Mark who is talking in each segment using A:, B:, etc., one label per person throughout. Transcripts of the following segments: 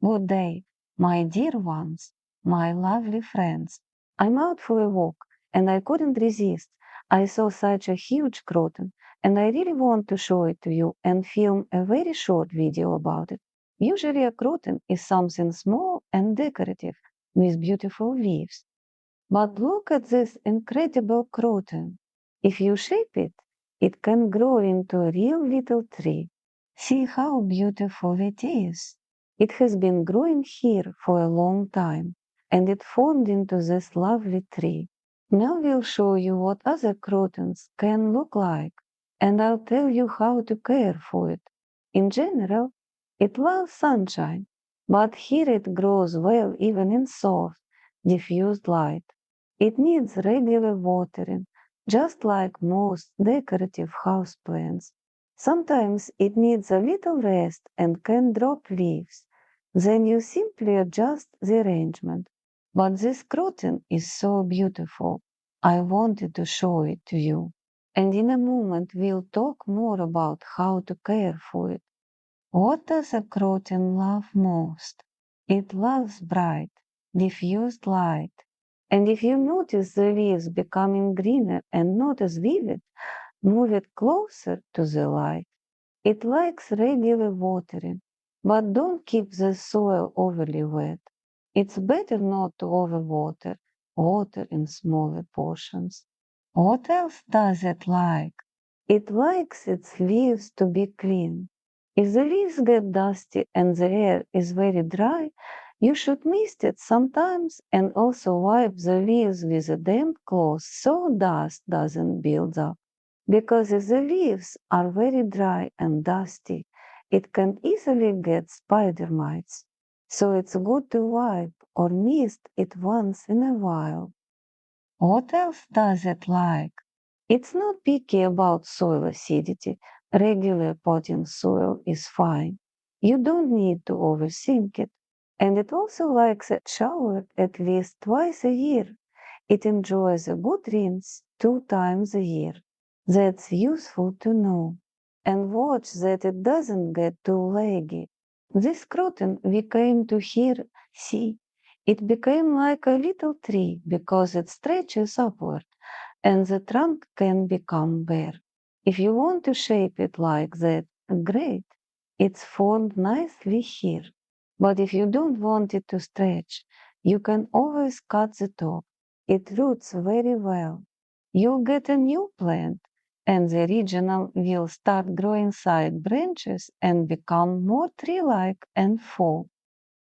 A: Good day, my dear ones, my lovely friends. I'm out for a walk, and I couldn't resist. I saw such a huge croton, and I really want to show it to you and film a very short video about it. Usually a croton is something small and decorative with beautiful leaves. But look at this incredible croton. If you shape it, it can grow into a real little tree. See how beautiful it is. It has been growing here for a long time, and it formed into this lovely tree. Now we'll show you what other crotons can look like, and I'll tell you how to care for it. In general, it loves sunshine, but here it grows well even in soft, diffused light. It needs regular watering, just like most decorative houseplants. Sometimes it needs a little rest and can drop leaves. Then you simply adjust the arrangement. But this croton is so beautiful. I wanted to show it to you. And in a moment we'll talk more about how to care for it. What does a croton love most? It loves bright, diffused light. And if you notice the leaves becoming greener and not as vivid, move it closer to the light. It likes regular watering, but don't keep the soil overly wet. It's better not to overwater, water in smaller portions. What else does it like? It likes its leaves to be clean. If the leaves get dusty and the air is very dry, you should mist it sometimes and also wipe the leaves with a damp cloth so dust doesn't build up. Because if the leaves are very dry and dusty, it can easily get spider mites. So it's good to wipe or mist it once in a while. What else does it like? It's not picky about soil acidity. Regular potting soil is fine. You don't need to overthink it. And it also likes a shower at least twice a year. It enjoys a good rinse 2 times a year. That's useful to know. And watch that it doesn't get too leggy. This croton we came to here, see, it became like a little tree because it stretches upward and the trunk can become bare. If you want to shape it like that, great. It's formed nicely here. But if you don't want it to stretch, you can always cut the top. It roots very well. You'll get a new plant, and the original will start growing side branches and become more tree-like and full.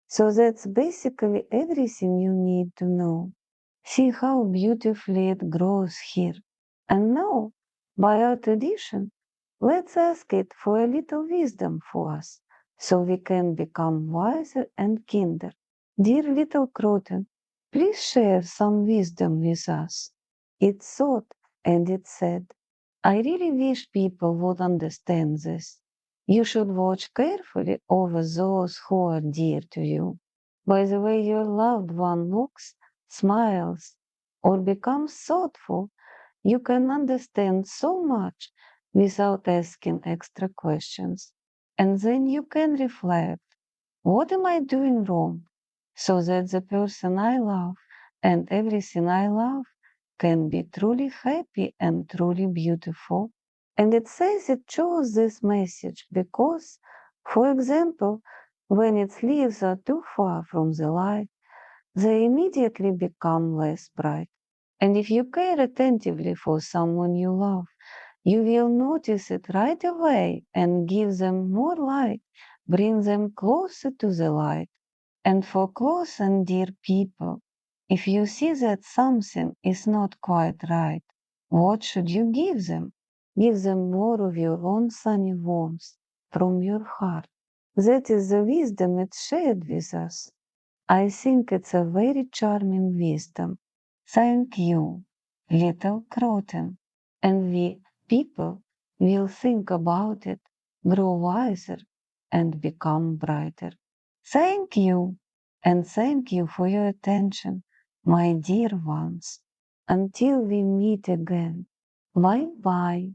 A: So that's basically everything you need to know. See how beautifully it grows here. And now, by our tradition, let's ask it for a little wisdom for us, so we can become wiser and kinder. Dear little Croton, please share some wisdom with us. It thought and it said, I really wish people would understand this. You should watch carefully over those who are dear to you. By the way your loved one looks, smiles, or becomes thoughtful, you can understand so much without asking extra questions. And then you can reflect, what am I doing wrong? So that the person I love and everything I love can be truly happy and truly beautiful. And it says it chose this message because, for example, when its leaves are too far from the light, they immediately become less bright. And if you care attentively for someone you love, you will notice it right away and give them more light, bring them closer to the light. And for close and dear people, if you see that something is not quite right, what should you give them? Give them more of your own sunny warmth from your heart. That is the wisdom it shared with us. I think it's a very charming wisdom. Thank you, little Croton. And we, people, will think about it, grow wiser, and become brighter. Thank you, and thank you for your attention, my dear ones. Until we meet again, bye bye.